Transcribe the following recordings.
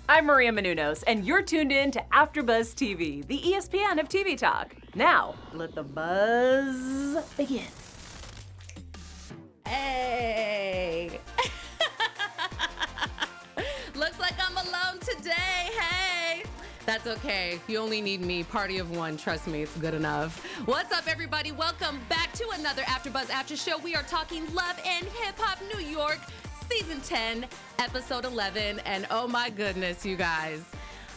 I'm Maria Menounos, and you're tuned in to AfterBuzz TV, the ESPN of TV talk. Now, let the buzz begin. Hey! Looks like I'm alone today, hey! That's okay. You only need me. Party of one. Trust me, it's good enough. What's up, everybody? Welcome back to another AfterBuzz After Show. We are talking Love and Hip Hop New York, Season 10, Episode 11. And oh my goodness, you guys,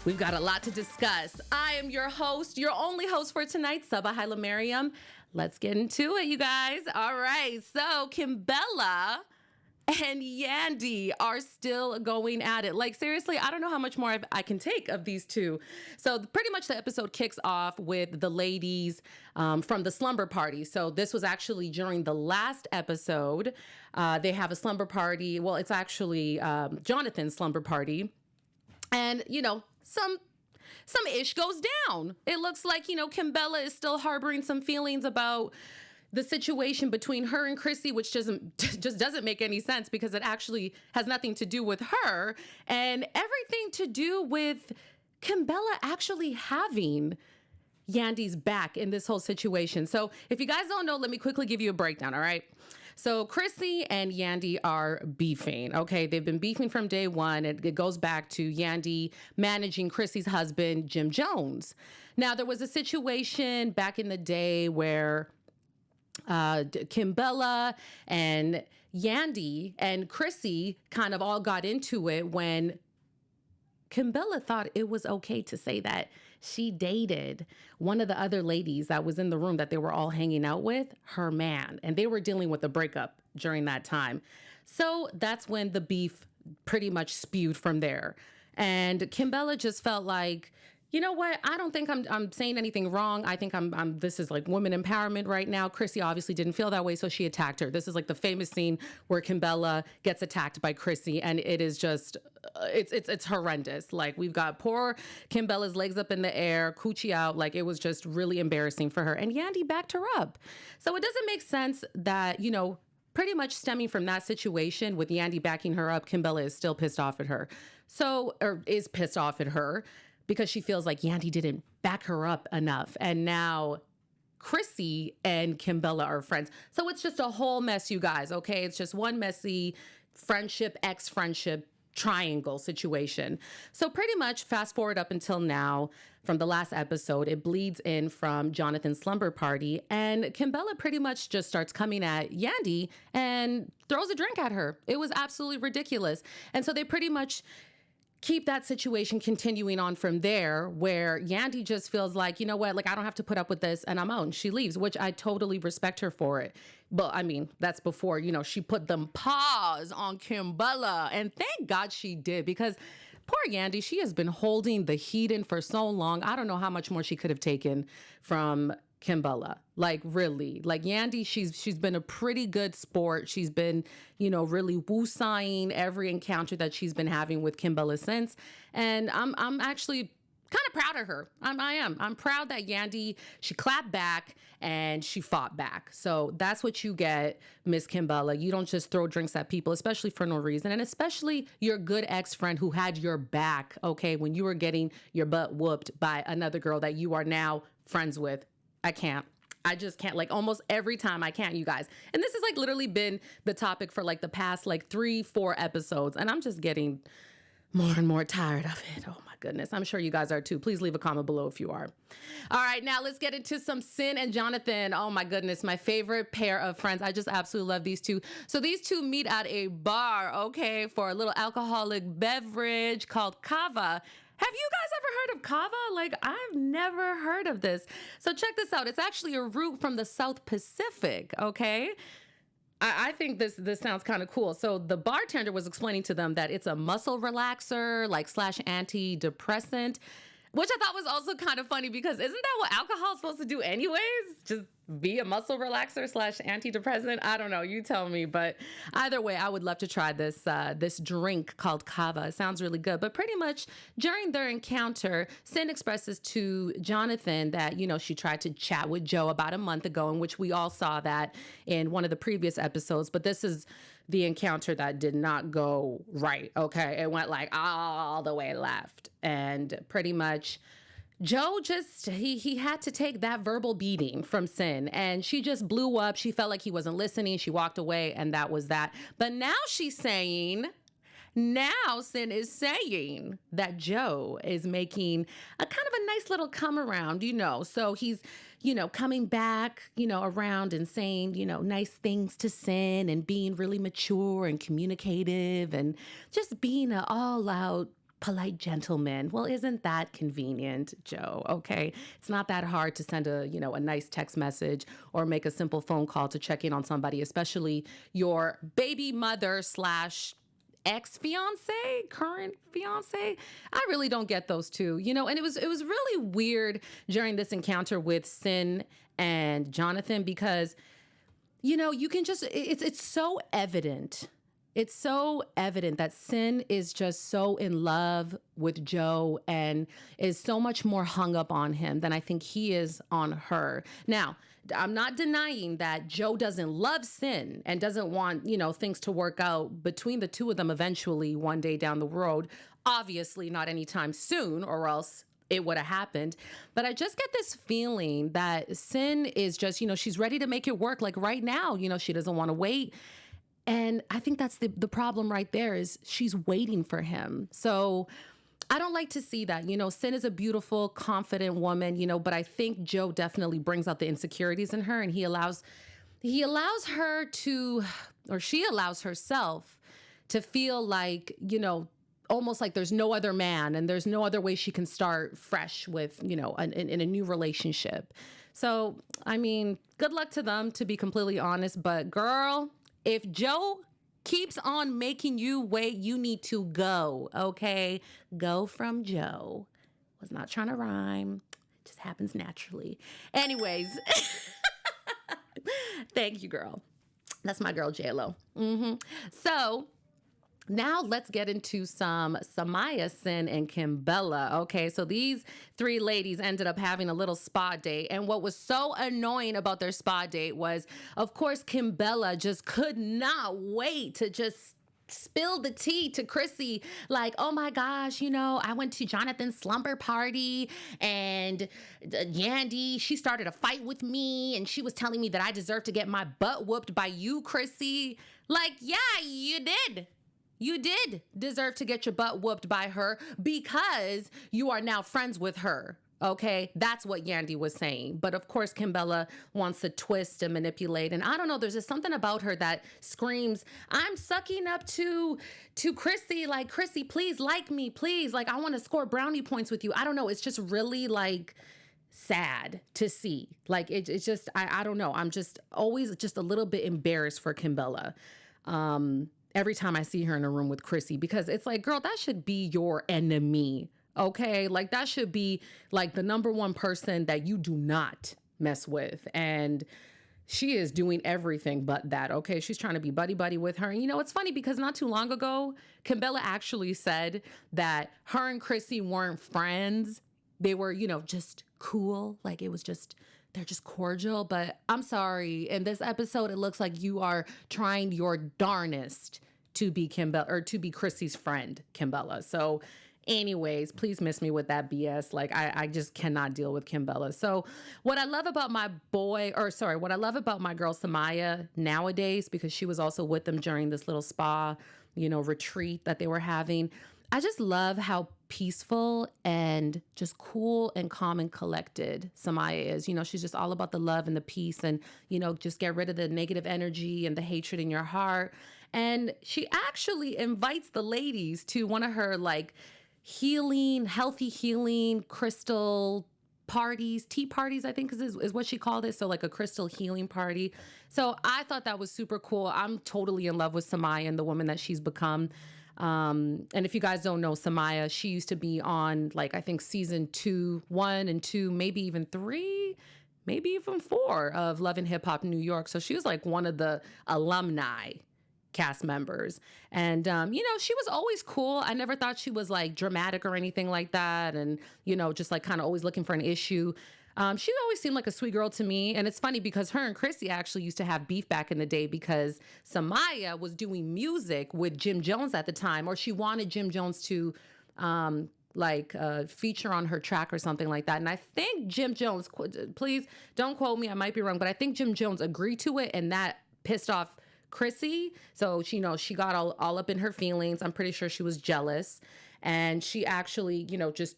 we've got a lot to discuss. I am your host, your only host for tonight, Safaree and Erica. Let's get into it, you guys. All right, so Kimbella and Yandy are still going at it. Like, seriously, I don't know how much more I can take of these two. So pretty much the episode kicks off with the ladies from the slumber party. So this was actually during the last episode. They have a slumber party. Well, it's actually Jonathan's slumber party. And, you know, some ish goes down. It looks like, you know, Kimbella is still harboring some feelings about the situation between her and Chrissy, which just doesn't make any sense because it actually has nothing to do with her and everything to do with Kimbella actually having Yandy's back in this whole situation. So if you guys don't know, let me quickly give you a breakdown, all right? So Chrissy and Yandy are beefing, okay? They've been beefing from day one. It goes back to Yandy managing Chrissy's husband, Jim Jones. Now, there was a situation back in the day where Kimbella and Yandy and Chrissy kind of all got into it when Kimbella thought it was okay to say that she dated one of the other ladies that was in the room that they were all hanging out with, her man, and they were dealing with a breakup during that time. So that's when the beef pretty much spewed from there. And Kimbella just felt like, you know what? I don't think I'm saying anything wrong. I think this is like women empowerment right now. Chrissy obviously didn't feel that way, so she attacked her. This is like the famous scene where Kimbella gets attacked by Chrissy, and it is just, it's horrendous. Like, we've got poor Kimbella's legs up in the air, coochie out. Like, it was just really embarrassing for her. And Yandy backed her up. So it doesn't make sense that, you know, pretty much stemming from that situation with Yandy backing her up, Kimbella is still pissed off at her. Or is pissed off at her, because she feels like Yandy didn't back her up enough. And now Chrissy and Kimbella are friends. So it's just a whole mess, you guys, okay? It's just one messy friendship, ex-friendship triangle situation. So pretty much fast forward up until now, from the last episode, it bleeds in from Jonathan's slumber party, and Kimbella pretty much just starts coming at Yandy and throws a drink at her. It was absolutely ridiculous. And so they pretty much keep that situation continuing on from there, where Yandy just feels like, you know what, like, I don't have to put up with this, and I'm out, and she leaves, which I totally respect her for it. But I mean, that's before, you know, she put them paws on Kimbella, and thank God she did, because poor Yandy, she has been holding the heat in for so long. I don't know how much more she could have taken from Kimbella. Like, really, like, Yandy, she's been a pretty good sport. She's been, you know, really woo-saying every encounter that she's been having with Kimbella since. And I'm actually kind of proud of her. I am. I'm proud that Yandy, she clapped back and she fought back. So that's what you get, Miss Kimbella. You don't just throw drinks at people, especially for no reason. And especially your good ex-friend who had your back, okay, when you were getting your butt whooped by another girl that you are now friends with. I just can't. Like, almost every time I can't, you guys. And this has like literally been the topic for like the past like 3-4 episodes. And I'm just getting more and more tired of it. Oh my goodness. I'm sure you guys are too. Please leave a comment below if you are. All right, now let's get into some Sin and Jonathan. Oh my goodness, my favorite pair of friends. I just absolutely love these two. So these two meet at a bar, okay, for a little alcoholic beverage called Kava. Have you guys ever heard of kava? Like, I've never heard of this. So check this out. It's actually a root from the South Pacific, okay? I think this sounds kind of cool. So the bartender was explaining to them that it's a muscle relaxer, like / antidepressant, which I thought was also kind of funny because isn't that what alcohol is supposed to do anyways? Just be a muscle relaxer / antidepressant? I don't know. You tell me. But either way, I would love to try this drink called kava. It sounds really good. But pretty much during their encounter, Sin expresses to Jonathan that, you know, she tried to chat with Joe about a month ago, in which we all saw that in one of the previous episodes. But this is the encounter that did not go right. Okay. It went like all the way left. And pretty much Joe just, he had to take that verbal beating from Sin, and she just blew up. She felt like he wasn't listening. She walked away, and that was that. But now Sin is saying that Joe is making a kind of a nice little come around, So he's, coming back, around and saying, nice things to Sin and being really mature and communicative and just being an all out polite gentleman. Well, isn't that convenient, Joe? Okay. It's not that hard to send a nice text message or make a simple phone call to check in on somebody, especially your baby mother / ex-fiance, current fiance. I really don't get those two, and it was really weird during this encounter with Sin and Jonathan because, you can just, it's so evident. It's so evident that Sin is just so in love with Joe and is so much more hung up on him than I think he is on her. Now, I'm not denying that Joe doesn't love Sin and doesn't want, things to work out between the two of them eventually one day down the road. Obviously not anytime soon, or else it would have happened. But I just get this feeling that Sin is just, she's ready to make it work. Like right now, she doesn't want to wait. And I think that's the problem right there is she's waiting for him. So I don't like to see that. Sin is a beautiful, confident woman, but I think Joe definitely brings out the insecurities in her, and he allows her to, or she allows herself to feel like, almost like there's no other man and there's no other way she can start fresh with, in a new relationship. So, I mean, good luck to them, to be completely honest. But girl, if Joe keeps on making you wait, you need to go, okay? Go from Joe. Was not trying to rhyme. Just happens naturally. Anyways, thank you, girl. That's my girl, J-Lo. So now let's get into some Samaya, Sin, and Kimbella. Okay, so these three ladies ended up having a little spa date. And what was so annoying about their spa date was, of course, Kimbella just could not wait to just spill the tea to Chrissy. Like, oh my gosh, I went to Jonathan's slumber party and Yandy, she started a fight with me and she was telling me that I deserve to get my butt whooped by you, Chrissy. Like, yeah, you did. You did deserve to get your butt whooped by her because you are now friends with her. Okay, that's what Yandy was saying. But of course, Kimbella wants to twist and manipulate. And I don't know, there's just something about her that screams, I'm sucking up to Chrissy. Like, Chrissy, please like me, please. Like, I want to score brownie points with you. I don't know. It's just really like sad to see. Like, it's just, I don't know. I'm just always just a little bit embarrassed for Kimbella. Every time I see her in a room with Chrissy, because it's like, girl, that should be your enemy. Okay. Like that should be like the number one person that you do not mess with. And she is doing everything but that. Okay. She's trying to be buddy with her. And it's funny because not too long ago, Kimbella actually said that her and Chrissy weren't friends. They were, just cool. Like it was just, they're just cordial. But I'm sorry. In this episode, it looks like you are trying your darnest to be Kimbella or to be Chrissy's friend, Kimbella. So anyways, please miss me with that BS. Like I just cannot deal with Kimbella. So what I love about my what I love about my girl Samaya nowadays, because she was also with them during this little spa, retreat that they were having. I just love how peaceful and just cool and calm and collected Samaya is. She's just all about the love and the peace and, just get rid of the negative energy and the hatred in your heart. And she actually invites the ladies to one of her like healthy healing crystal parties, tea parties, I think is what she called it. So like a crystal healing party. So I thought that was super cool. I'm totally in love with Samaya and the woman that she's become. And if you guys don't know Samaya, she used to be on like, I think season 1 and 2, maybe even 3, maybe even 4 of Love and Hip Hop New York. So she was like one of the alumni cast members. And, she was always cool. I never thought she was like dramatic or anything like that. And, just like kind of always looking for an issue. She always seemed like a sweet girl to me. And it's funny because her and Chrissy actually used to have beef back in the day because Samaya was doing music with Jim Jones at the time, or she wanted Jim Jones to feature on her track or something like that. And I think Jim Jones, please don't quote me, I might be wrong, but I think Jim Jones agreed to it, and that pissed off Chrissy. So she, she got all up in her feelings. I'm pretty sure she was jealous. And she actually, just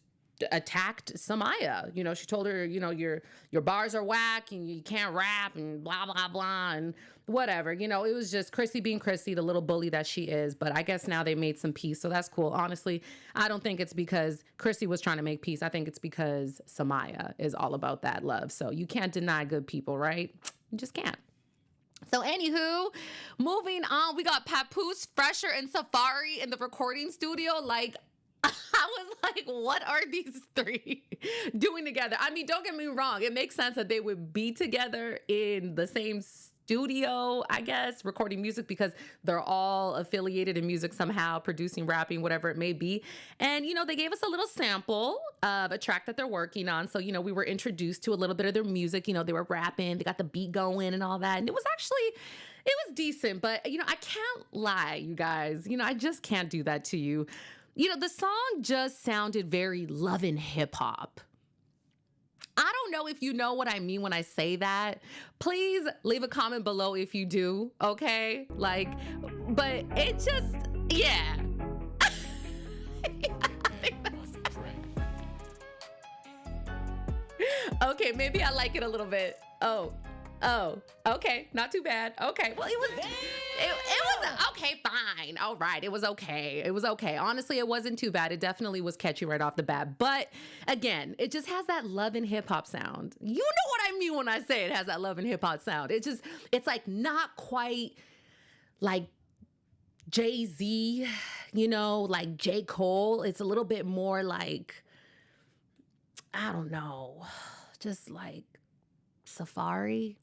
attacked Samaya. She told her, your bars are whack and you can't rap and blah, blah, blah, and whatever. It was just Chrissy being Chrissy, the little bully that she is. But I guess now they made some peace. So that's cool. Honestly, I don't think it's because Chrissy was trying to make peace. I think it's because Samaya is all about that love. So you can't deny good people, right? You just can't. So anywho, moving on, we got Papoose, Phresher, and Safari in the recording studio. I was like, what are these three doing together? I mean, don't get me wrong. It makes sense that they would be together in the same studio, I guess, recording music because they're all affiliated in music somehow, producing, rapping, whatever it may be. And, they gave us a little sample of a track that they're working on. So, we were introduced to a little bit of their music. They were rapping, they got the beat going and all that. And it was decent. But, I can't lie, you guys. I just can't do that to you. The song just sounded very love and hip hop. I don't know if you know what I mean when I say that. Please leave a comment below if you do, okay? But it just, yeah. I think that's okay, maybe I like it a little bit. Oh, okay, not too bad. Okay, well, it was okay, fine. All right, it was okay. Honestly, it wasn't too bad. It definitely was catchy right off the bat. But again, it just has that love and hip hop sound. You know what I mean when I say it has that love and hip hop sound. It's like not quite like Jay-Z, like J. Cole. It's a little bit more like, I don't know, just like Safaree.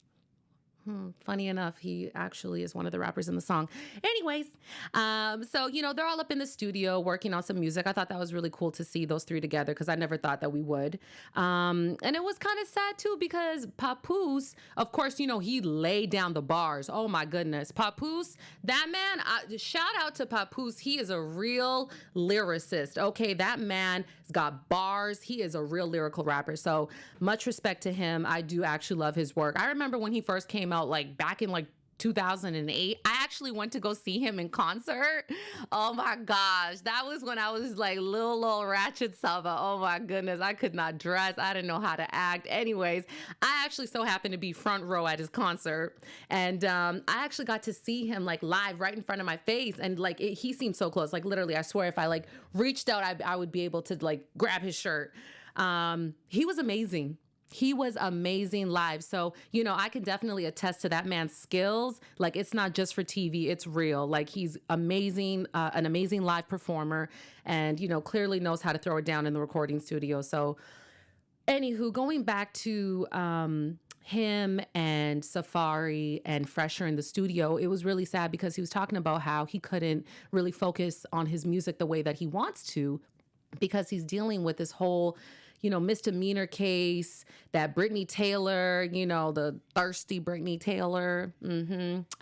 Funny enough, he actually is one of the rappers in the song. Anyways, so, they're all up in the studio working on some music. I thought that was really cool to see those three together because I never thought that we would. And it was kind of sad, too, because Papoose, of course, he laid down the bars. Oh, my goodness. Papoose, that man, shout out to Papoose. He is a real lyricist. Okay, that man has got bars. He is a real lyrical rapper. So much respect to him. I do actually love his work. I remember when he first came out, back in 2008, I actually went to go see him in concert. Oh my gosh, that was when I was little ratchet Saba. Oh my goodness, I could not dress. I didn't know how to act. Anyways, I actually so happened to be front row at his concert, and I actually got to see him live right in front of my face, and he seemed so close. Literally, I swear, if I reached out, I would be able to grab his shirt. He was amazing. He was amazing live. So, I can definitely attest to that man's skills. It's not just for TV, it's real. He's amazing, an amazing live performer, and, clearly knows how to throw it down in the recording studio. So, anywho, going back to him and Safari and Phresher in the studio, it was really sad because he was talking about how he couldn't really focus on his music the way that he wants to because he's dealing with this whole misdemeanor case that Brittany Taylor, the thirsty Brittany Taylor,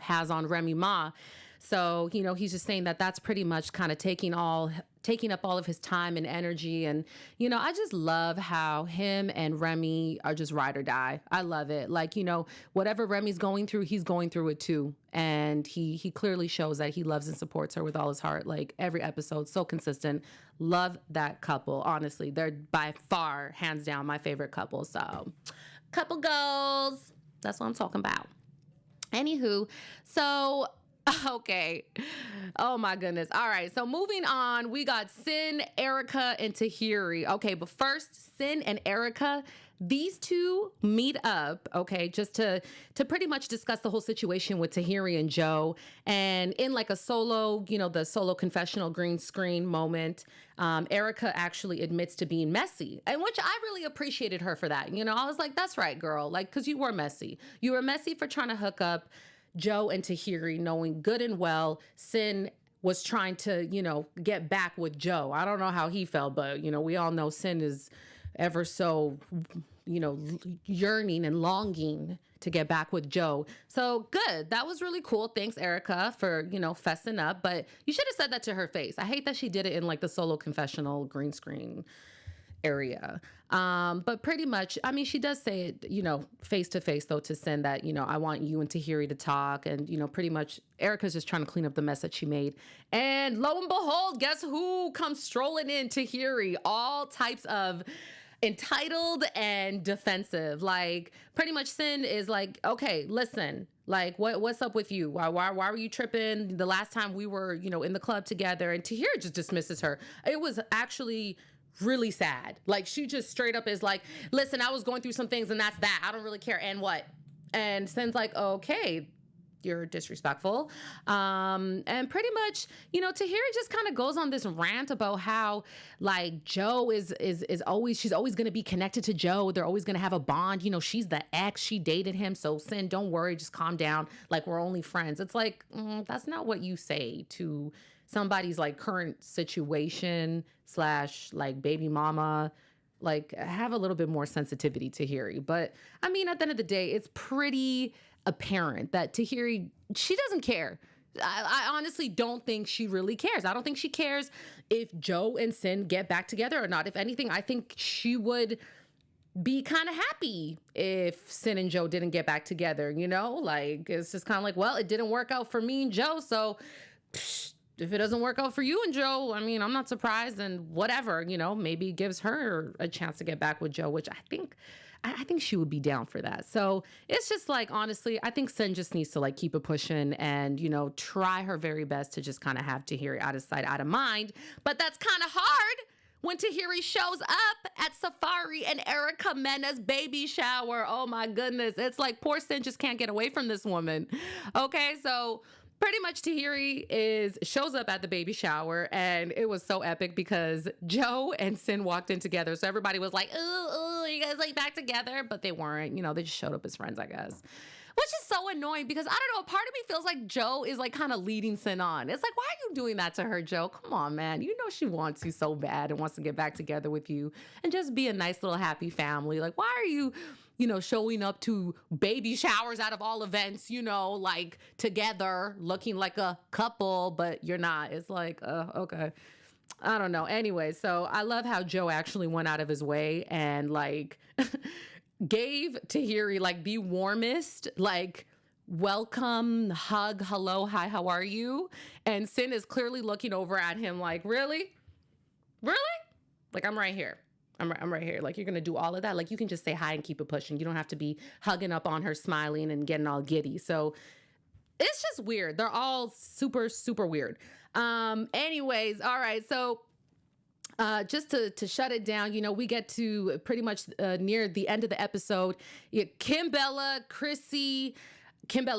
has on Remy Ma. So, he's just saying that that's pretty much kind of taking up all of his time and energy. And, I just love how him and Remy are just ride or die. I love it. Whatever Remy's going through, he's going through it too. And he clearly shows that he loves and supports her with all his heart. Every episode, so consistent. Love that couple. Honestly, they're by far, hands down, my favorite couple. So, couple goals. That's what I'm talking about. Anywho, so okay. Oh my goodness. All right. So moving on, we got Sin, Erica, and Tahiri. Okay, but first, Sin and Erica, these two meet up, okay, just to pretty much discuss the whole situation with Tahiri and Joe. And in a solo, the solo confessional green screen moment, Erica actually admits to being messy, and which I really appreciated her for that. I was like, that's right, girl. Because you were messy. You were messy for trying to hook up Joe and Tahiri, knowing good and well Sin was trying to, get back with Joe. I don't know how he felt, but, we all know Sin is ever so, yearning and longing to get back with Joe. So good. That was really cool. Thanks, Erica, for, fessing up. But you should have said that to her face. I hate that she did it in like the solo confessional green screen area. But pretty much, I mean, she does say it, face to face though, to Sin that, I want you and Tahiri to talk. And, pretty much Erica's just trying to clean up the mess that she made. And lo and behold, guess who comes strolling in? Tahiri, all types of entitled and defensive. Like pretty much Sin is like, okay, listen, like what's up with you? Why were you tripping the last time we were, in the club together? And Tahiri just dismisses her. It was actually really sad. Like she just straight up is like, listen, I was going through some things and that's that. I don't really care. And what? And Sin's like, okay, you're disrespectful. And pretty much, Tahiri just kind of goes on this rant about how like Joe is always, she's always going to be connected to Joe. They're always going to have a bond. She's the ex, she dated him. So Sin, don't worry, just calm down. Like we're only friends. It's like, that's not what you say to somebody's like current situation / like baby mama. Like have a little bit more sensitivity to Tahiri. But I mean, at the end of the day, it's pretty apparent that Tahiri, she doesn't care. I honestly don't think she really cares. I don't think she cares if Joe and Sin get back together or not. If anything, I think she would be kind of happy if Sin and Joe didn't get back together, Like, it's just kind of like, well, it didn't work out for me and Joe, so if it doesn't work out for you and Joe, I mean, I'm not surprised, and whatever, maybe gives her a chance to get back with Joe, which I think she would be down for that. So it's just like, honestly, I think Sin just needs to like keep it pushing and, try her very best to just kind of have Tahiri out of sight, out of mind. But that's kind of hard when Tahiri shows up at Safaree and Erica Mena's baby shower. Oh my goodness. It's like poor Sin just can't get away from this woman. Okay, so pretty much Tahiri shows up at the baby shower, and it was so epic because Joe and Sin walked in together. So everybody was like, ooh, you guys like back together? But they weren't, they just showed up as friends, I guess. Which is so annoying because I don't know, part of me feels like Joe is like kind of leading Sin on. It's like, why are you doing that to her, Joe? Come on, man. She wants you so bad and wants to get back together with you and just be a nice little happy family. Like, why are you showing up to baby showers out of all events, like together, looking like a couple, but you're not. It's like, okay. I don't know. Anyway, so I love how Joe actually went out of his way and like gave Tahiri like the warmest, like welcome, hug, hello, hi, how are you? And Sin is clearly looking over at him like, really? Really? Like, I'm right here. I'm right here. Like, you're going to do all of that? Like, you can just say hi and keep it pushing. You don't have to be hugging up on her, smiling and getting all giddy. So it's just weird. They're all super, super weird. Anyways, all right. So just to shut it down, we get to pretty much near the end of the episode. Kimbella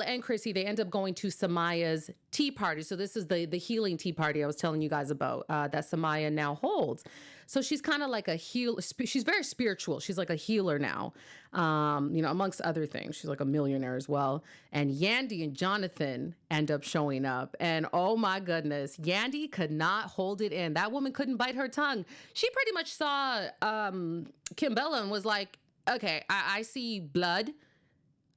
and Chrissy, they end up going to Samaya's tea party. So this is the healing tea party I was telling you guys about that Samaya now holds. So she's kind of like a healer. She's very spiritual. She's like a healer now, amongst other things. She's like a millionaire as well. And Yandy and Jonathan end up showing up. And oh my goodness, Yandy could not hold it in. That woman couldn't bite her tongue. She pretty much saw Kimbella and was like, okay, I see blood.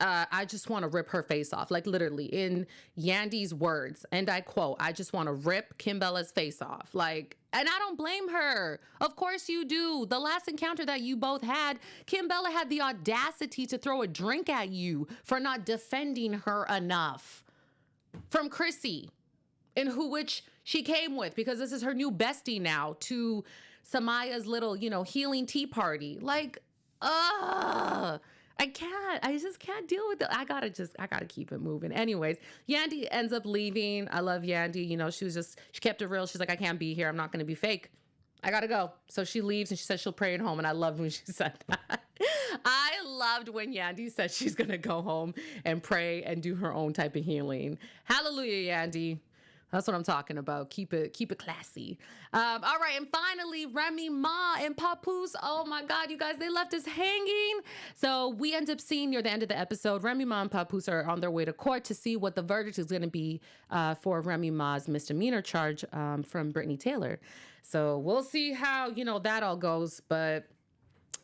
I just want to rip her face off. Like literally in Yandy's words. And I quote, I just want to rip Kimbella's face off. Like, and I don't blame her. Of course you do. The last encounter that you both had, Kimbella had the audacity to throw a drink at you for not defending her enough from Chrissy, which she came with because this is her new bestie now to Samaya's little, healing tea party. Like, I just can't deal with it. I gotta keep it moving. Anyways, Yandy ends up leaving. I love Yandy. She kept it real. She's like, I can't be here. I'm not going to be fake. I gotta go. So she leaves and she says she'll pray at home. And I loved when she said that. I loved when Yandy said she's going to go home and pray and do her own type of healing. Hallelujah, Yandy. That's what I'm talking about. Keep it classy. All right, and finally, Remy Ma and Papoose. Oh my God, you guys, they left us hanging. So we end up seeing near the end of the episode, Remy Ma and Papoose are on their way to court to see what the verdict is going to be for Remy Ma's misdemeanor charge from Brittany Taylor. So we'll see how that all goes. But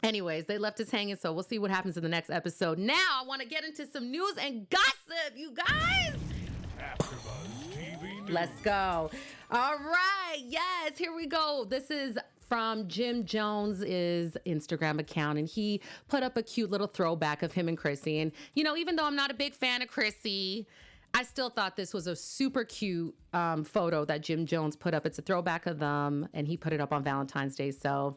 Anyways, they left us hanging, so we'll see what happens in the next episode. Now, I want to get into some news and gossip, you guys. AfterBuzz TV News. Let's go. All right. Yes, here we go. This is from Jim Jones's Instagram account, and he put up a cute little throwback of him and Chrissy. And, you know, even though I'm not a big fan of Chrissy, I still thought this was a super cute photo that Jim Jones put up. It's a throwback of them, and he put it up on Valentine's Day. So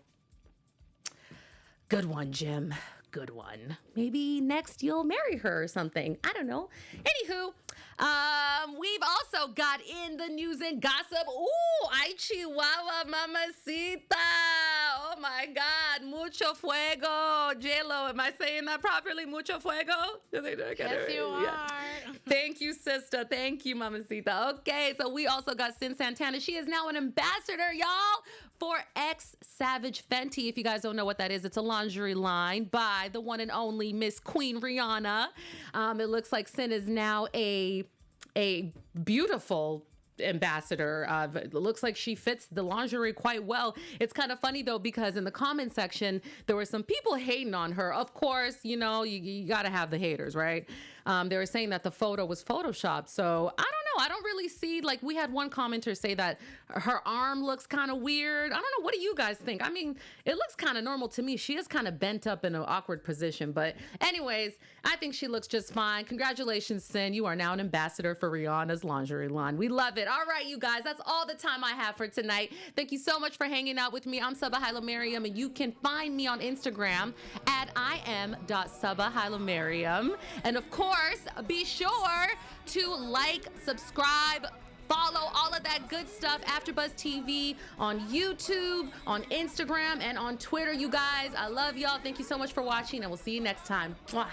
good one, Jim. Good one. Maybe next you'll marry her or something. I don't know. Anywho, we've also got in the news and gossip. Ooh, ay chihuahua, mamacita. Oh my God, mucho fuego. J-Lo, am I saying that properly? Mucho fuego? Yes, you are. Thank you, sister. Thank you, mamacita. Okay, so we also got Sin Santana. She is now an ambassador, y'all, for X Savage Fenty. If you guys don't know what that is, it's a lingerie line by the one and only Miss Queen Rihanna. It looks like Sin is now a beautiful ambassador. It looks like she fits the lingerie quite well. It's kind of funny though, because in the comment section there were some people hating on her. Of course, you know, you got to have the haters, right? They were saying that the photo was photoshopped. So I don't know. I don't really see, like, we had one commenter say that her arm looks kind of weird. I don't know. What do you guys think? I mean, it looks kind of normal to me. She is kind of bent up in an awkward position. But anyways, I think she looks just fine. Congratulations, Sin. You are now an ambassador for Rihanna's lingerie line. We love it. All right, you guys, that's all the time I have for tonight. Thank you so much for hanging out with me. I'm Safaree, and you can find me on Instagram at im.safaree. And of course, be sure to like, subscribe, follow all of that good stuff. AfterBuzz TV on YouTube, on Instagram, and on Twitter, you guys. I love y'all. Thank you so much for watching, and we'll see you next time. Mwah.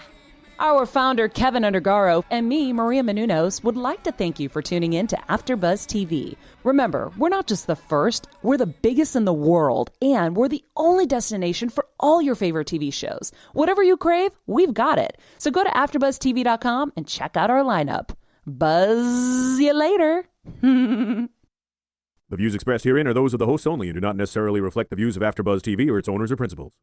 Our founder, Keven Undergaro, and me, Maria Menounos, would like to thank you for tuning in to AfterBuzz TV. Remember, we're not just the first, we're the biggest in the world, and we're the only destination for all your favorite TV shows. Whatever you crave, we've got it. So go to AfterBuzzTV.com and check out our lineup. Buzz you later. The views expressed herein are those of the hosts only and do not necessarily reflect the views of AfterBuzz TV or its owners or principals.